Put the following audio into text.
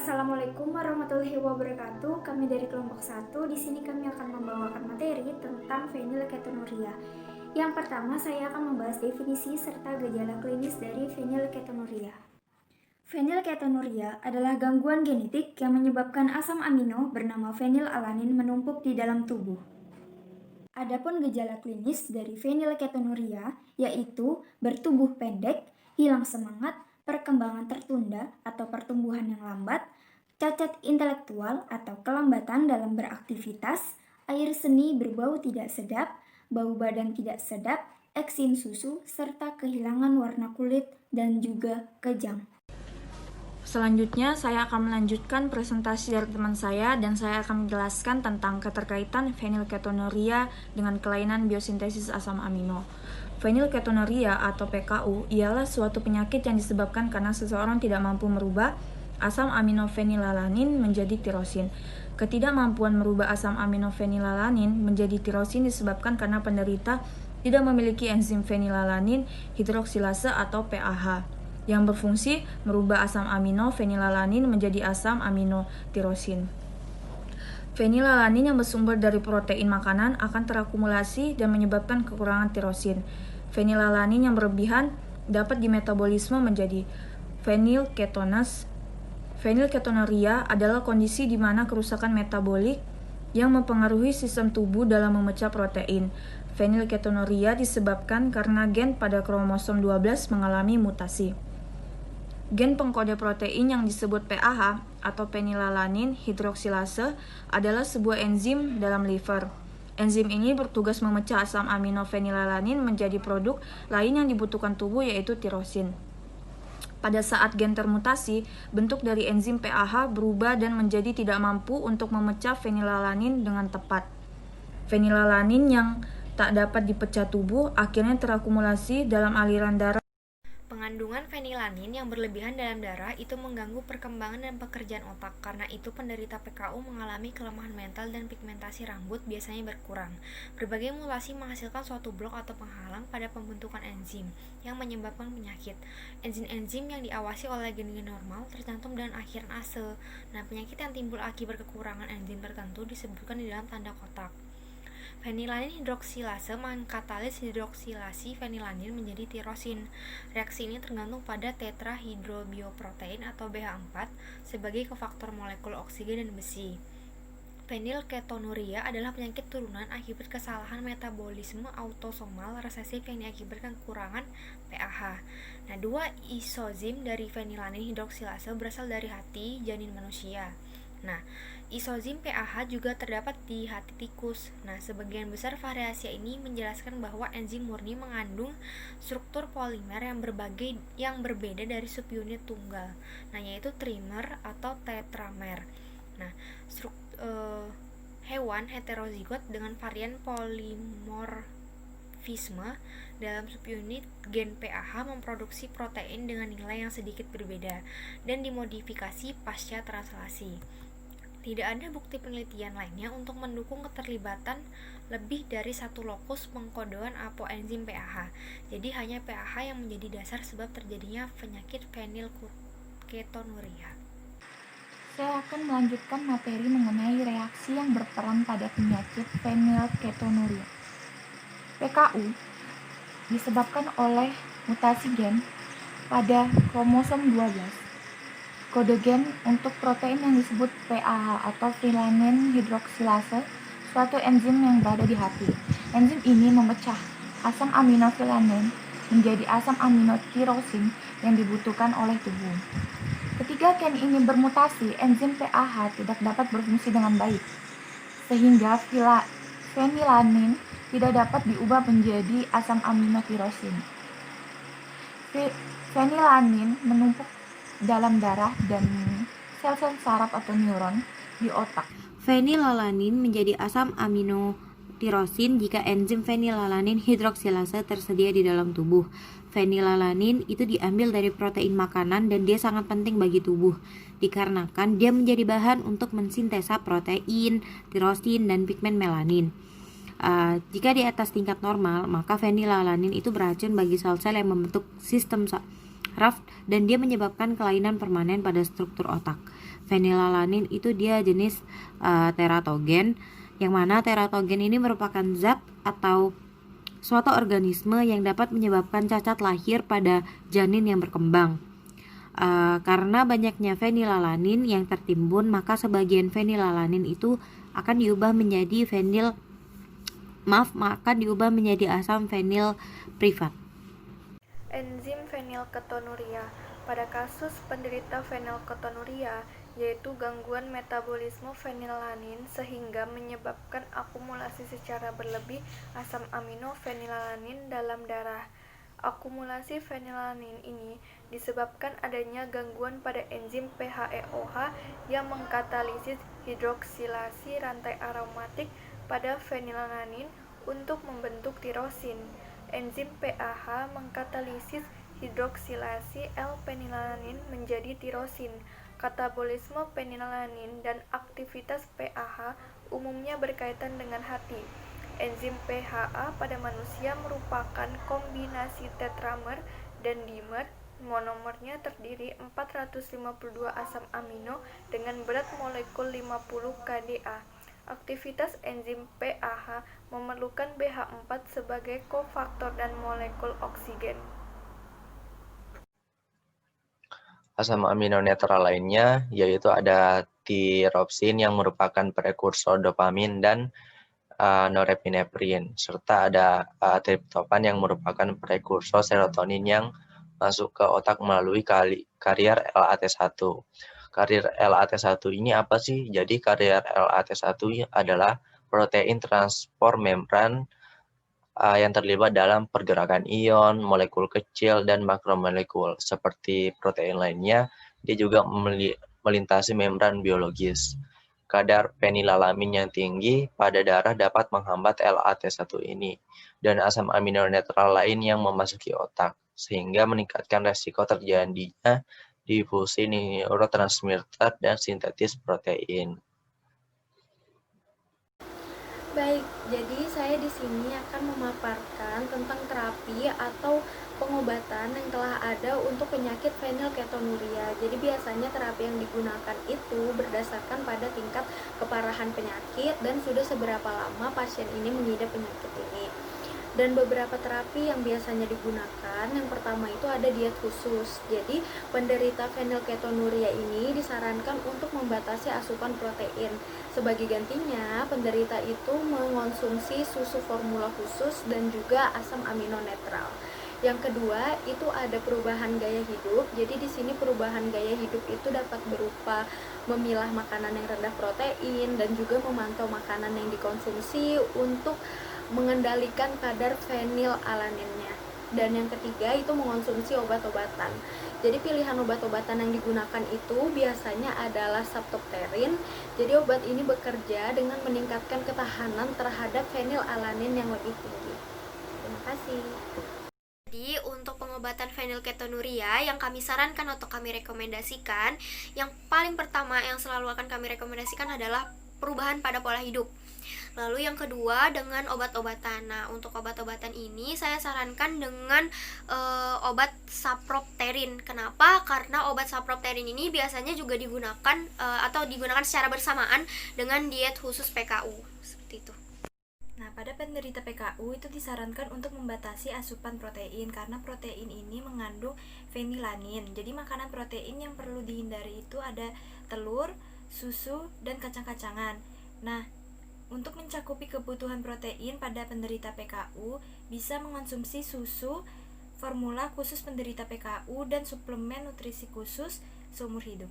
Assalamualaikum warahmatullahi wabarakatuh. Kami dari kelompok 1. Di sini kami akan membawakan materi tentang fenilketonuria. Yang pertama, saya akan membahas definisi serta gejala klinis dari fenilketonuria. Fenilketonuria adalah gangguan genetik yang menyebabkan asam amino bernama fenilalanin menumpuk di dalam tubuh. Adapun gejala klinis dari fenilketonuria yaitu bertubuh pendek, hilang semangat, perkembangan tertunda atau pertumbuhan yang lambat, cacat intelektual atau kelambatan dalam beraktivitas, air seni berbau tidak sedap, bau badan tidak sedap, eksim susu, serta kehilangan warna kulit dan juga kejang. Selanjutnya, saya akan melanjutkan presentasi dari teman saya dan saya akan menjelaskan tentang keterkaitan fenilketonuria dengan kelainan biosintesis asam amino. Fenilketonuria atau PKU ialah suatu penyakit yang disebabkan karena seseorang tidak mampu merubah asam amino fenilalanin menjadi tirosin. Ketidakmampuan merubah asam amino fenilalanin menjadi tirosin disebabkan karena penderita tidak memiliki enzim fenilalanin hidroksilase atau PAH yang berfungsi merubah asam amino fenilalanin menjadi asam amino tirosin. Fenilalanin yang bersumber dari protein makanan akan terakumulasi dan menyebabkan kekurangan tirosin. Fenilalanin yang berlebihan dapat dimetabolisme menjadi fenilketonas. Fenilketonuria adalah kondisi di mana kerusakan metabolik yang mempengaruhi sistem tubuh dalam memecah protein. Fenilketonuria disebabkan karena gen pada kromosom 12 mengalami mutasi. Gen pengkode protein yang disebut PAH atau fenilalanin hidroksilase adalah sebuah enzim dalam liver. Enzim ini bertugas memecah asam amino fenilalanin menjadi produk lain yang dibutuhkan tubuh yaitu tirosin. Pada saat gen termutasi, bentuk dari enzim PAH berubah dan menjadi tidak mampu untuk memecah fenilalanin dengan tepat. Fenilalanin yang tak dapat dipecah tubuh akhirnya terakumulasi dalam aliran darah. Pengandungan fenilanin yang berlebihan dalam darah itu mengganggu perkembangan dan pekerjaan otak. Karena itu penderita PKU mengalami kelemahan mental dan pigmentasi rambut biasanya berkurang. Berbagai mutasi menghasilkan suatu blok atau penghalang pada pembentukan enzim yang menyebabkan penyakit. Enzim-enzim yang diawasi oleh gen-gen normal tercantum dalam akhiran ase. Nah, penyakit yang timbul akibat kekurangan enzim tertentu disebutkan di dalam tanda kotak. Fenilanin hidroksilase mengkatalis hidroksilasi fenilanin menjadi tirosin. Reaksi ini tergantung pada tetrahidrobioprotein atau BH4 sebagai kofaktor molekul oksigen dan besi. Fenilketonuria adalah penyakit turunan akibat kesalahan metabolisme autosomal resesif yang diakibatkan kekurangan PAH. Nah, dua isozim dari fenilanin hidroksilase berasal dari hati janin manusia. Nah, isozim PAH juga terdapat di hati tikus. Nah, sebagian besar variasi ini menjelaskan bahwa enzim murni mengandung struktur polimer yang berbeda dari subunit tunggal. Nah, yaitu trimer atau tetramer. Nah, hewan heterozigot dengan varian polimorfisme dalam subunit gen PAH memproduksi protein dengan nilai yang sedikit berbeda dan dimodifikasi pasca translasi. Tidak ada bukti penelitian lainnya untuk mendukung keterlibatan lebih dari satu lokus pengkodean apoenzim PAH. Jadi hanya PAH yang menjadi dasar sebab terjadinya penyakit fenilketonuria. Saya akan melanjutkan materi mengenai reaksi yang berperan pada penyakit fenilketonuria. PKU disebabkan oleh mutasi gen pada kromosom 12. Kode gen untuk protein yang disebut PAH atau fenilanin hidroksilase, suatu enzim yang berada di hati. Enzim ini memecah asam amino fenilanin menjadi asam amino tirosin yang dibutuhkan oleh tubuh. Ketika gen ini bermutasi, enzim PAH tidak dapat berfungsi dengan baik, sehingga fenilanin tidak dapat diubah menjadi asam amino tirosin. Fenilanin menumpuk dalam darah dan sel-sel saraf atau neuron di otak. Fenilalanin menjadi asam amino tirosin jika enzim fenilalanin hidroksilase tersedia di dalam tubuh. Fenilalanin itu diambil dari protein makanan dan dia sangat penting bagi tubuh dikarenakan dia menjadi bahan untuk mensintesa protein, tirosin, dan pigmen melanin. Jika di atas tingkat normal, maka fenilalanin itu beracun bagi sel-sel yang membentuk sistem Raft, dan dia menyebabkan kelainan permanen pada struktur otak. Fenilalanin itu dia jenis teratogen, yang mana teratogen ini merupakan zat atau suatu organisme yang dapat menyebabkan cacat lahir pada janin yang berkembang. Karena banyaknya fenilalanin yang tertimbun, maka sebagian fenilalanin itu akan diubah menjadi asam fenil privat. Enzim fenilketonuria. Pada kasus penderita fenilketonuria, yaitu gangguan metabolisme fenilalanin sehingga menyebabkan akumulasi secara berlebih asam amino fenilalanin dalam darah. Akumulasi fenilalanin ini disebabkan adanya gangguan pada enzim PHEOH yang mengkatalisis hidroksilasi rantai aromatik pada fenilalanin untuk membentuk tirosin. Enzim PAH mengkatalisis hidroksilasi L-penilalanin menjadi tirosin. Katabolisme penilalanin dan aktivitas PAH umumnya berkaitan dengan hati. Enzim PHA pada manusia merupakan kombinasi tetramer dan dimer. Monomernya terdiri 452 asam amino dengan berat molekul 50 kDa. Aktivitas enzim PAH memerlukan BH4 sebagai kofaktor dan molekul oksigen. Asam amino netral lainnya yaitu ada tiropsin yang merupakan prekursor dopamin dan norepinefrin, serta ada triptofan yang merupakan prekursor serotonin yang masuk ke otak melalui karier LAT1. Karier LAT1 ini apa sih? Jadi karier LAT1 adalah protein transport membran yang terlibat dalam pergerakan ion, molekul kecil, dan makromolekul. Seperti protein lainnya, dia juga melintasi membran biologis. Kadar fenilalamin yang tinggi pada darah dapat menghambat LAT1 ini dan asam amino netral lain yang memasuki otak, sehingga meningkatkan resiko terjadinya difusi neurotransmitter dan sintesis protein. Baik, jadi saya di sini akan memaparkan tentang terapi atau pengobatan yang telah ada untuk penyakit fenilketonuria. Jadi biasanya terapi yang digunakan itu berdasarkan pada tingkat keparahan penyakit dan sudah seberapa lama pasien ini mengidap penyakit ini. Dan beberapa terapi yang biasanya digunakan, yang pertama itu ada diet khusus. Jadi penderita fenilketonuria ini disarankan untuk membatasi asupan protein. Sebagai gantinya, penderita itu mengonsumsi susu formula khusus dan juga asam amino netral. Yang kedua, itu ada perubahan gaya hidup. Jadi di sini perubahan gaya hidup itu dapat berupa memilah makanan yang rendah protein dan juga memantau makanan yang dikonsumsi untuk mengendalikan kadar fenilalaninnya. Dan yang ketiga itu mengonsumsi obat-obatan. Jadi pilihan obat-obatan yang digunakan itu biasanya adalah sabtopterin. Jadi obat ini bekerja dengan meningkatkan ketahanan terhadap fenilalanin yang lebih tinggi. Terima kasih. Jadi untuk pengobatan fenilketonuria yang kami sarankan atau kami rekomendasikan, yang paling pertama yang selalu akan kami rekomendasikan adalah perubahan pada pola hidup. Lalu yang kedua dengan obat-obatan. Nah, untuk obat-obatan ini saya sarankan dengan obat sapropterin. Kenapa? Karena obat sapropterin ini biasanya juga digunakan atau digunakan secara bersamaan dengan diet khusus PKU. Seperti itu. Nah, pada penderita PKU itu disarankan untuk membatasi asupan protein karena protein ini mengandung fenilanin. Jadi makanan protein yang perlu dihindari itu ada telur, susu, dan kacang-kacangan. Nah, untuk mencakupi kebutuhan protein pada penderita PKU, bisa mengonsumsi susu, formula khusus penderita PKU, dan suplemen nutrisi khusus seumur hidup.